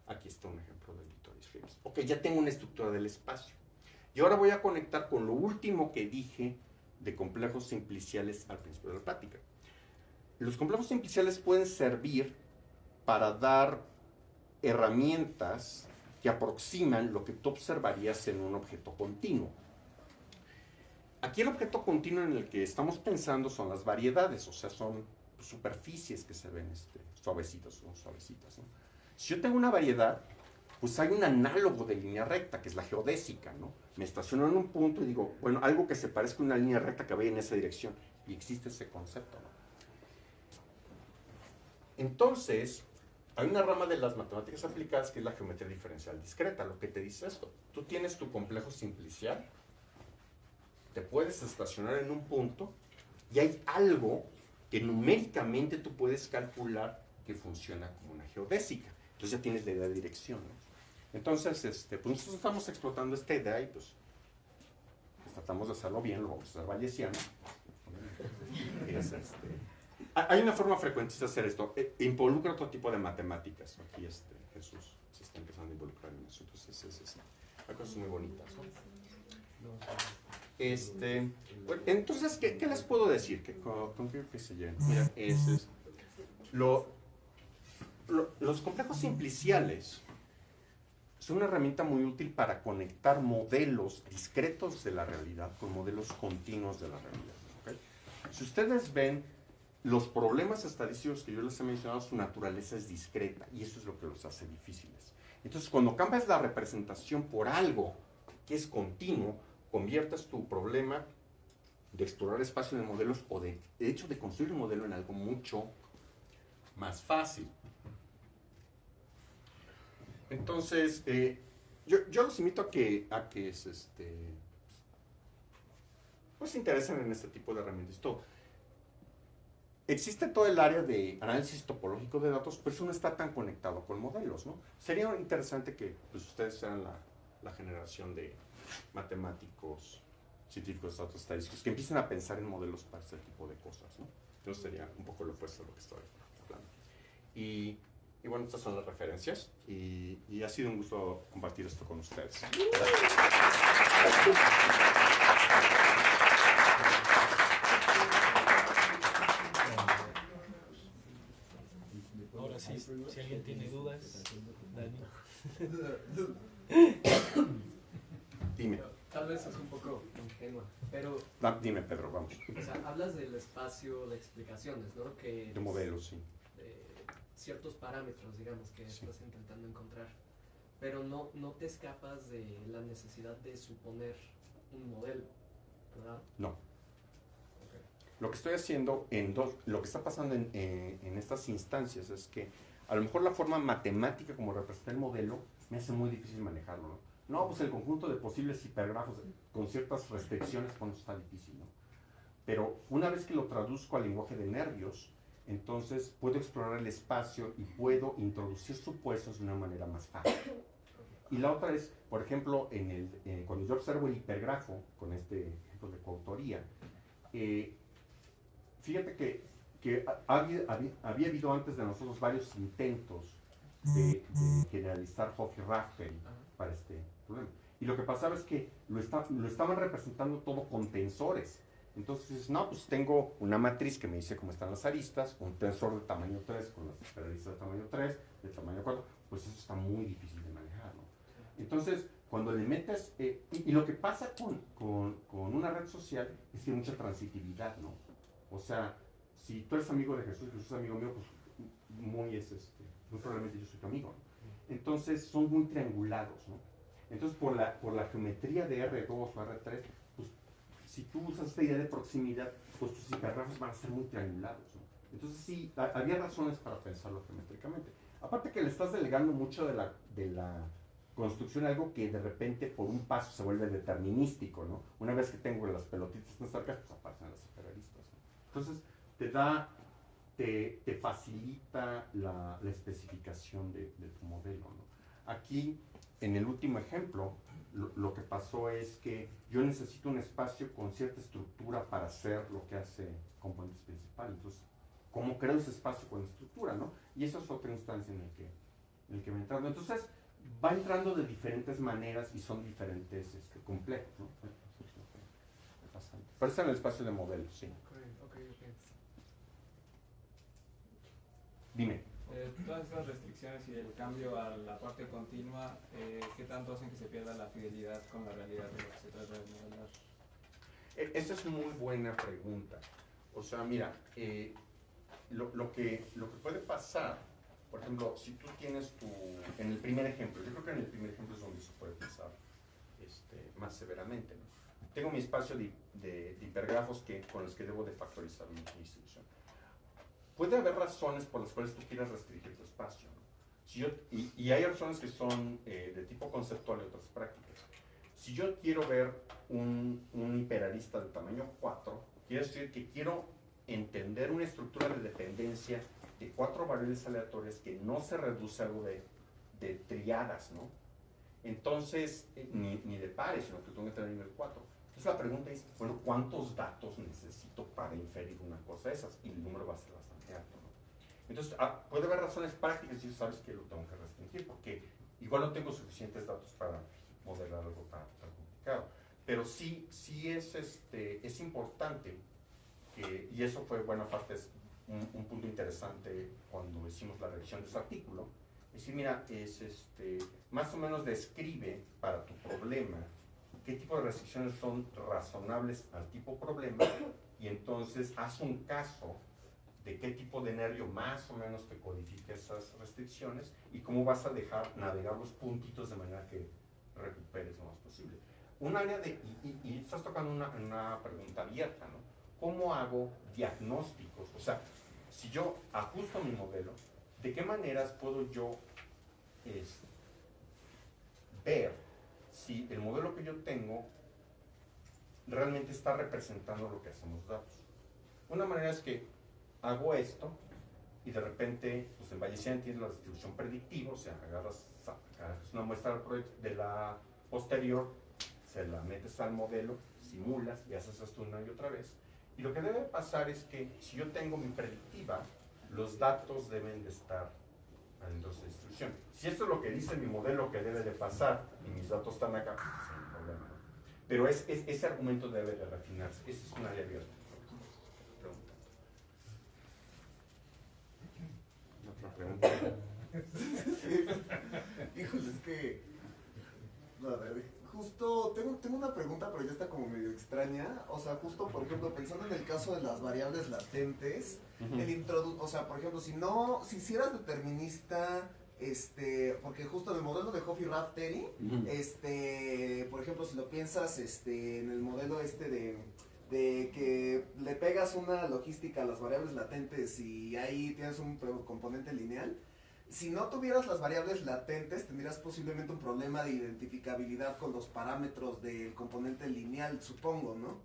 Aquí está un ejemplo del Vittori-Ripps. Ok, ya tengo una estructura del espacio. Y ahora voy a conectar con lo último que dije de complejos simpliciales al principio de la plática. Los complejos simpliciales pueden servir para dar herramientas que aproximan lo que tú observarías en un objeto continuo. Aquí el objeto continuo en el que estamos pensando son las variedades, o sea, son superficies que se ven suavecitas, ¿no? Si yo tengo una variedad, pues hay un análogo de línea recta, que es la geodésica, ¿no? Me estaciono en un punto y digo, bueno, algo que se parezca a una línea recta que vaya en esa dirección, y existe ese concepto, ¿no? Entonces, hay una rama de las matemáticas aplicadas que es la geometría diferencial discreta. Lo que te dice esto, tú tienes tu complejo simplicial, te puedes estacionar en un punto y hay algo que numéricamente tú puedes calcular que funciona como una geodésica. Entonces ya tienes la idea de dirección, ¿no? Entonces, pues nosotros estamos explotando esta idea y pues tratamos de hacerlo bien, lo vamos a hacer bayesiano. Hay una forma frecuente de hacer esto. Involucra otro tipo de matemáticas. Aquí Jesús se está empezando a involucrar en eso. Entonces, hay cosas muy bonitas, ¿no? Bueno, entonces, ¿qué les puedo decir? ¿Con qué se llena? Mira, los complejos simpliciales son una herramienta muy útil para conectar modelos discretos de la realidad con modelos continuos de la realidad. ¿Okay? Si ustedes ven, los problemas estadísticos que yo les he mencionado, su naturaleza es discreta y eso es lo que los hace difíciles. Entonces, cuando cambias la representación por algo que es continuo, conviertes tu problema de explorar espacio en modelos o de hecho de construir un modelo en algo mucho más fácil. Entonces, yo los invito a que pues se interesen en este tipo de herramientas. Existe todo el área de análisis topológico de datos, pero eso no está tan conectado con modelos, ¿no? Sería interesante que pues, ustedes sean la generación de matemáticos, científicos de datos estadísticos, que empiecen a pensar en modelos para este tipo de cosas, ¿no? Entonces sería un poco lo opuesto a lo que estoy hablando. Y bueno, estas son las referencias y ha sido un gusto compartir esto con ustedes. Ahora sí, si alguien tiene dudas, Dani. Dime. Tal vez es un poco ingenua, pero... Dime, Pedro, vamos. O sea, hablas del espacio de explicaciones, ¿no? Que De modelos, sí. Ciertos parámetros, digamos, que Sí. estás intentando encontrar. Pero no te escapas de la necesidad de suponer un modelo, ¿verdad? No. Okay. Lo que estoy haciendo lo que está pasando en estas instancias es que a lo mejor la forma matemática como representa el modelo me hace muy difícil manejarlo, ¿no? No, pues el conjunto de posibles hipergrafos con ciertas restricciones, pues está difícil, ¿no? Pero una vez que lo traduzco al lenguaje de nervios, entonces puedo explorar el espacio y puedo introducir supuestos de una manera más fácil. Y la otra es, por ejemplo, cuando yo observo el hipergrafo, con este ejemplo de coautoría, fíjate que había habido antes de nosotros varios intentos de generalizar Hopf y Raphel para este problema. Y lo que pasaba es que lo estaban representando todo con tensores. Entonces, no, pues tengo una matriz que me dice cómo están las aristas, un tensor de tamaño 3 con las aristas de tamaño 3, de tamaño 4, pues eso está muy difícil de manejar, ¿no? Entonces, cuando le metes, y lo que pasa con una red social es que hay mucha transitividad, ¿no? O sea, si tú eres amigo de Jesús, Jesús es amigo mío, pues muy probablemente yo soy tu amigo, ¿no? Entonces, son muy triangulados, ¿no? Entonces, por la geometría de R2 o R3, pues, si tú usas esta idea de proximidad, pues tus hipergrafos van a ser muy triangulados, ¿no? Entonces, sí, había razones para pensarlo geométricamente. Aparte que le estás delegando mucho de la construcción, algo que de repente por un paso se vuelve determinístico, ¿no? Una vez que tengo las pelotitas más cerca, pues aparecen las hieraristas, ¿no? Entonces, te facilita la especificación de tu modelo, ¿no? Aquí, en el último ejemplo, lo que pasó es que yo necesito un espacio con cierta estructura para hacer lo que hace componentes principales. Entonces, ¿cómo creo ese espacio con estructura, no? Y esa es otra instancia en el que va entrando. Entonces, va entrando de diferentes maneras y son diferentes complejos, ¿no? Pero está en el espacio de modelos, sí. Okay. Dime. Todas estas restricciones y el cambio a la parte continua, ¿qué tanto hacen que se pierda la fidelidad con la realidad de lo que se trata de modelar? Esa es muy buena pregunta. O sea, mira, lo que puede pasar, por ejemplo, si tú tienes en el primer ejemplo, yo creo que en el primer ejemplo es donde se puede pensar más severamente, ¿no? Tengo mi espacio de hipergrafos con los que debo de factorizar mi distribución. Puede haber razones por las cuales tú quieras restringir tu espacio, ¿no? Y hay razones que son de tipo conceptual y otras prácticas. Si yo quiero ver un hiperarista de tamaño 4, quiere decir que quiero entender una estructura de dependencia de 4 variables aleatorias que no se reduce a algo de triadas, ¿no? Entonces, ni de pares, sino que tengo que tener nivel 4. Entonces la pregunta es, bueno, ¿cuántos datos necesito para inferir una cosa de esas? Y el número va a ser bastante alto, ¿no? Entonces, puede haber razones prácticas y sabes que lo tengo que restringir, porque igual no tengo suficientes datos para modelar algo tan complicado. Pero sí es importante, y eso fue, bueno, aparte es un punto interesante cuando hicimos la revisión de ese artículo, decir, mira, más o menos describe para tu problema qué tipo de restricciones son razonables al tipo problema y entonces haz un caso de qué tipo de nervio más o menos te codifica esas restricciones y cómo vas a dejar navegar los puntitos de manera que recuperes lo más posible. Un área de, y estás tocando una pregunta abierta, ¿no? ¿Cómo hago diagnósticos? O sea, si yo ajusto mi modelo, ¿de qué maneras puedo yo ver si el modelo que yo tengo realmente está representando lo que hacemos datos? Una manera es que hago esto y de repente, pues en Bayesian tienes la distribución predictiva, o sea, agarras una muestra de la posterior, se la metes al modelo, simulas y haces esto una y otra vez. Y lo que debe pasar es que si yo tengo mi predictiva, los datos deben de estar adentro de esa distribución. Si esto es lo que dice mi modelo que debe de pasar y mis datos están acá, pues es un problema, ¿no? Pero ese argumento debe de refinarse. Ese es un área abierta. Otra pregunta. Híjole, es que... A ver, justo tengo una pregunta, pero ya está como medio extraña. O sea, justo, por ejemplo, pensando en el caso de las variables latentes, o sea, por ejemplo, si hicieras determinista, porque justo en el modelo de Hoffy-Raftery, por ejemplo, si lo piensas, en el modelo de que le pegas una logística a las variables latentes y ahí tienes un componente lineal. Si no tuvieras las variables latentes, tendrías posiblemente un problema de identificabilidad con los parámetros del componente lineal, supongo, ¿no?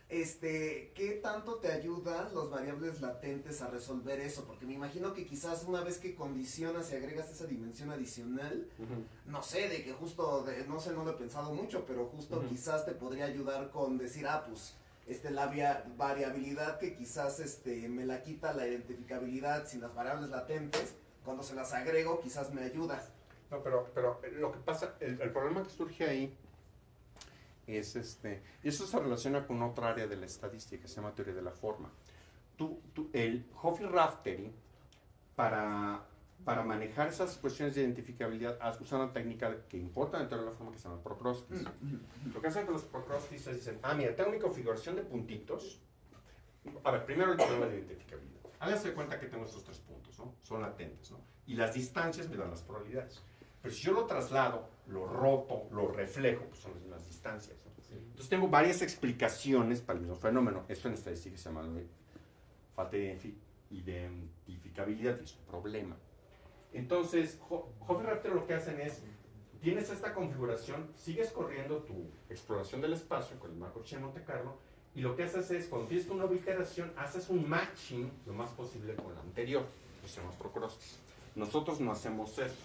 ¿Qué tanto te ayudan las variables latentes a resolver eso? Porque me imagino que quizás una vez que condicionas y agregas esa dimensión adicional, no sé, de que justo, no sé, no lo he pensado mucho, pero justo quizás te podría ayudar con decir, pues, la variabilidad que quizás me la quita la identificabilidad sin las variables latentes, cuando se las agrego quizás me ayuda. No, pero lo que pasa, el problema que surge ahí es y eso se relaciona con otra área de la estadística que se llama teoría de la forma. El Hoffy-Raftery, para manejar esas cuestiones de identificabilidad, usa una técnica que importa dentro de la forma que se llama Procrustes. Lo que hacen con los Procrustes es dicen, mira, tengo mi configuración de puntitos. A ver, primero el problema de identificabilidad. Háganse de cuenta que tengo estos 3 puntos, ¿no? Son latentes, ¿no? Y las distancias me dan las probabilidades. Pero si yo lo traslado, lo roto, lo reflejo, pues son las mismas distancias, ¿no? Sí. Entonces tengo varias explicaciones para el mismo fenómeno. Esto en estadística se llama falta de identificabilidad y es un problema. Entonces, Hoffy-Raftery lo que hacen es, tienes esta configuración, sigues corriendo tu exploración del espacio con el marco de Monte Carlo, y lo que haces es, cuando tienes una nueva iteración, haces un matching lo más posible con la anterior. Lo hacemos Procrustes. Nosotros no hacemos eso.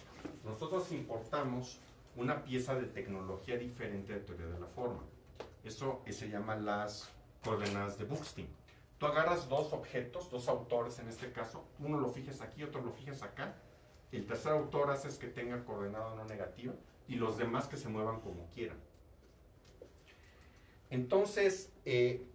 Nosotros importamos una pieza de tecnología diferente de teoría de la forma. Eso se llama las coordenadas de Bookstein. Tú agarras 2 objetos, 2 autores en este caso, uno lo fijas aquí, otro lo fijas acá. El tercer autor haces que tenga coordenada no negativa y los demás que se muevan como quieran. Entonces,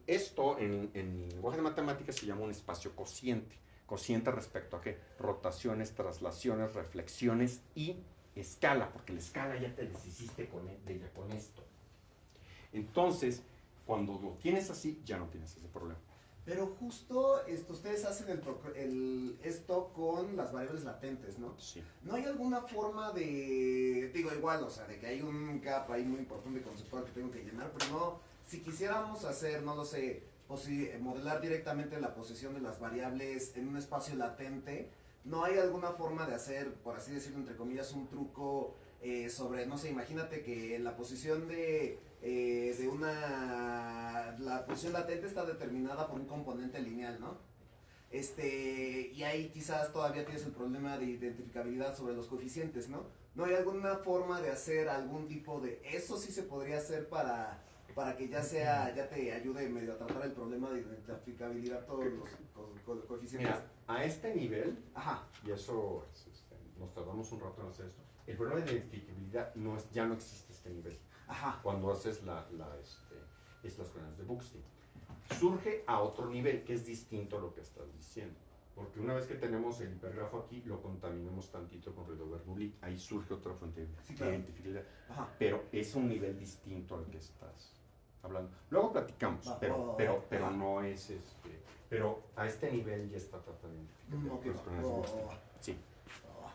esto en lenguaje de matemáticas se llama un espacio cociente. Cociente respecto a qué? Rotaciones, traslaciones, reflexiones y escala, porque la escala ya te deshiciste de ella con esto. Entonces, cuando lo tienes así, ya no tienes ese problema. Pero justo ustedes hacen esto con las variables latentes, ¿no? Sí. ¿No hay alguna forma de, igual, o sea, de que hay un gap ahí muy importante conceptual que tengo que llenar, pero no, si quisiéramos hacer, no lo sé, modelar directamente la posición de las variables en un espacio latente, ¿no hay alguna forma de hacer, por así decirlo, entre comillas, un truco sobre, no sé, imagínate que la posición la posición latente está determinada por un componente lineal, ¿no? Y ahí quizás todavía tienes el problema de identificabilidad sobre los coeficientes, ¿no? ¿No hay alguna forma de hacer algún tipo de... Eso sí se podría hacer para que ya te ayude medio a tratar el problema de identificabilidad todos los coeficientes? Mira, a este nivel, Ajá. y eso nos tardamos un rato en hacer esto, el problema de identificabilidad ya no existe a este nivel. Ajá. Cuando haces las coordenadas de Bookstein. Surge a otro nivel, que es distinto a lo que estás diciendo. Porque una vez que tenemos el hipergrafo aquí, lo contaminamos tantito con ruido verbuli, ahí surge otra fuente Sí, de claro. identificación. Ajá. Pero es un nivel distinto al que estás hablando. Luego platicamos, Va, pero va. no es pero a este nivel ya está tratado de identificar. Ok, Pues, va, con va, ese va, gusto. va. Sí. Va.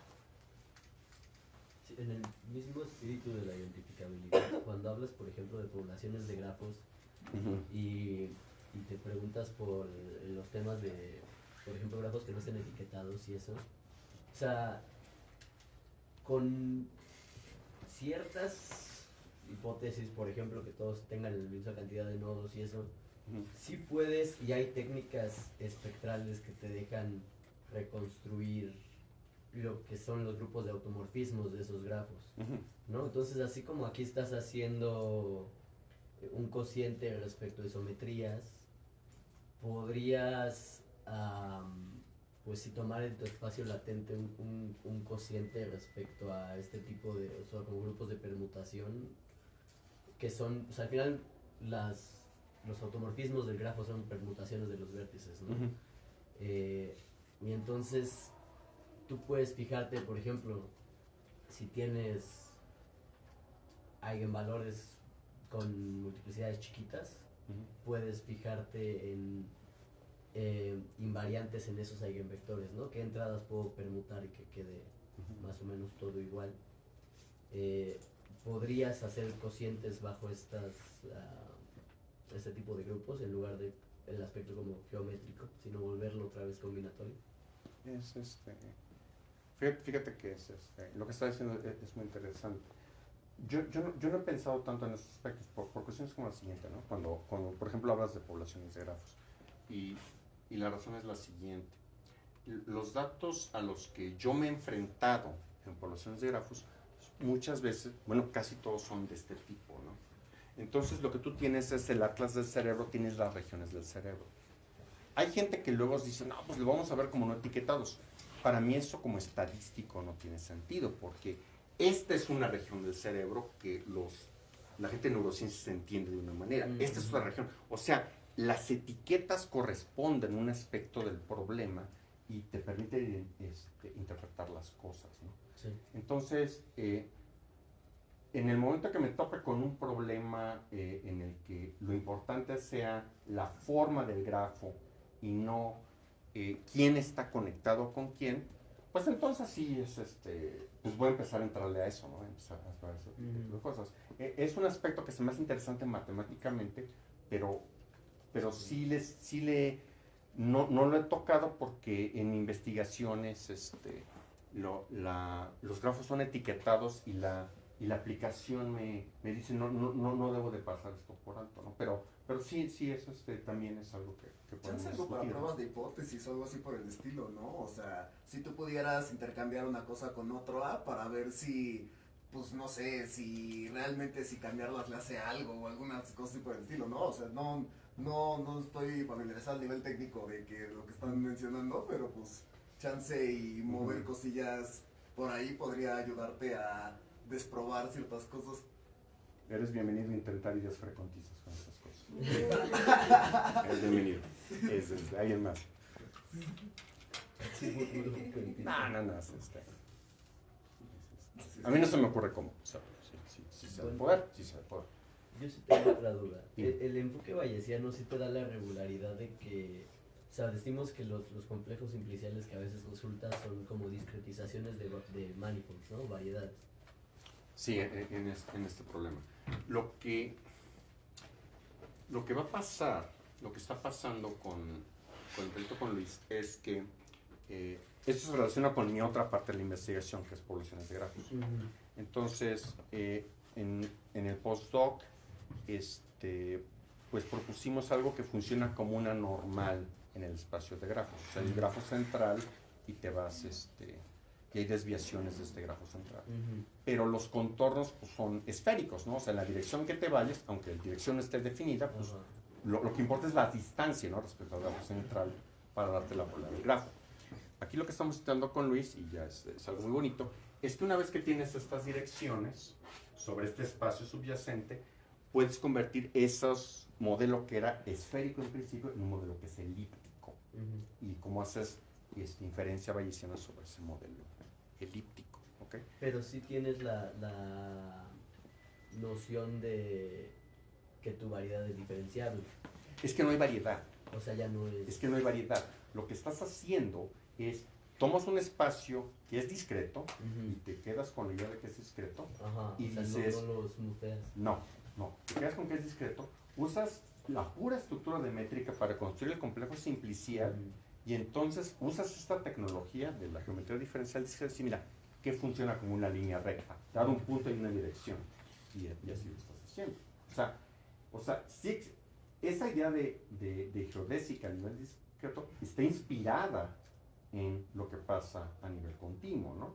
Sí, en el mismo espíritu de la identificabilidad, cuando hablas, por ejemplo, de poblaciones de grafos y te preguntas por los temas de, por ejemplo, grafos que no estén etiquetados y eso, o sea, con ciertas hipótesis, por ejemplo, que todos tengan la misma cantidad de nodos y eso, sí puedes, y hay técnicas espectrales que te dejan reconstruir lo que son los grupos de automorfismos de esos grafos, ¿no? Entonces, así como aquí estás haciendo un cociente respecto de isometrías, podrías, pues sí, tomar en tu espacio latente un cociente respecto a este tipo de, o sea, como grupos de permutación, que son, o sea, al final los automorfismos del grafo son permutaciones de los vértices, ¿no? Y entonces tú puedes fijarte, por ejemplo, si tienes eigenvalores con multiplicidades chiquitas, puedes fijarte en invariantes en esos eigenvectores, ¿no? ¿Qué entradas puedo permutar y que quede más o menos todo igual? Podrías hacer cocientes bajo este tipo de grupos en lugar de el aspecto como geométrico, sino volverlo otra vez combinatorio. Fíjate que lo que está diciendo es muy interesante. Yo no he pensado tanto en esos aspectos por cuestiones como la siguiente, ¿no? Cuando, por ejemplo, hablas de poblaciones de grafos. Y la razón es la siguiente. Los datos a los que yo me he enfrentado en poblaciones de grafos, muchas veces, bueno, casi todos son de este tipo, ¿no? Entonces, lo que tú tienes es el atlas del cerebro, tienes las regiones del cerebro. Hay gente que luego dice, no, pues lo vamos a ver como no etiquetados. Para mí eso como estadístico no tiene sentido, porque esta es una región del cerebro que la gente de neurociencias entiende de una manera. Esta es otra región. O sea, las etiquetas corresponden a un aspecto del problema y te permiten interpretar las cosas, ¿no? Sí. Entonces, en el momento que me tope con un problema en el que lo importante sea la forma del grafo y no quién está conectado con quién, pues entonces sí pues voy a empezar a entrarle a eso, ¿no? Empezar a hacer ese tipo de cosas. Es un aspecto que se me hace interesante matemáticamente, pero no lo he tocado porque en investigaciones los grafos son etiquetados y la aplicación me dice no debo de pasar esto por alto, ¿no? Pero sí eso también es algo que podemos Chance algo para discutir, ¿no? pruebas de hipótesis o algo así por el estilo, ¿no? O sea, si tú pudieras intercambiar una cosa con otra para ver si, pues no sé, si realmente si cambiarlas le hace algo o algunas cosas así por el estilo, ¿no? O sea, no estoy familiarizado al nivel técnico de que lo que están mencionando, pero pues chance y mover cosillas por ahí podría ayudarte a desprobar ciertas cosas. Eres bienvenido a intentar ideas frecuentizas con esas cosas. Eres bienvenido. Es alguien más. No. A mí no se me ocurre cómo. O sea, sí se puede poder, sí se puede. Yo sí tengo otra duda. Sí. El enfoque bayesiano sí te da la regularidad de que, o sea, decimos que los complejos simpliciales que a veces resultan son como discretizaciones de manifolds, ¿no? Variedades. Sí, en este problema. Lo que va a pasar, lo que está pasando con el proyecto con Luis, es que esto se relaciona con mi otra parte de la investigación, que es poblaciones de grafos. Entonces, en el postdoc, pues propusimos algo que funciona como una normal en el espacio de grafos. O sea, hay un grafo central y te vas, y hay desviaciones de este grafo central. Pero los contornos pues, son esféricos, ¿no? O sea, en la dirección que te vayas, aunque la dirección esté definida, pues lo que importa es la distancia, ¿no? Respecto al grafo central para darte la bola del grafo. Aquí lo que estamos citando con Luis, y ya es algo muy bonito, es que una vez que tienes estas direcciones sobre este espacio subyacente, puedes convertir esos modelo que era esférico en principio en un modelo que es elíptico. Y como haces inferencia bayesiana sobre ese modelo elíptico. ¿Ok? Pero sí tienes la noción de que tu variedad es diferenciable. Es que no hay variedad. O sea, ya no es... Es que no hay variedad. Lo que estás haciendo es, tomas un espacio que es discreto Ujú. y te quedas con la idea de que es discreto. Ajá, y o sea, dices- no los muteas. No, te quedas con que es discreto. Usas la pura estructura de métrica para construir el complejo simplicial Ujú. y entonces usas esta tecnología de la geometría diferencial discreta y dices, mira, que funciona como una línea recta, dado un punto y una dirección. Y así lo estás haciendo. O sea, sí, esa idea de geodésica a nivel discreto está inspirada en lo que pasa a nivel continuo, ¿no?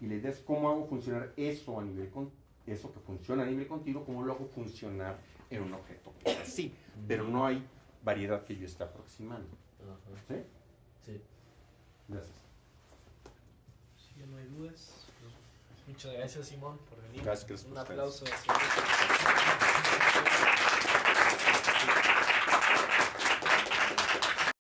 Y la idea es cómo hago funcionar eso a nivel eso que funciona a nivel continuo, cómo lo hago funcionar en un objeto. Sí, pero no hay variedad que yo esté aproximando. Ajá. ¿Sí? Sí. Gracias. Si ya no hay dudas. Muchas gracias, Simón, por venir. Gracias Un por ustedes. aplauso.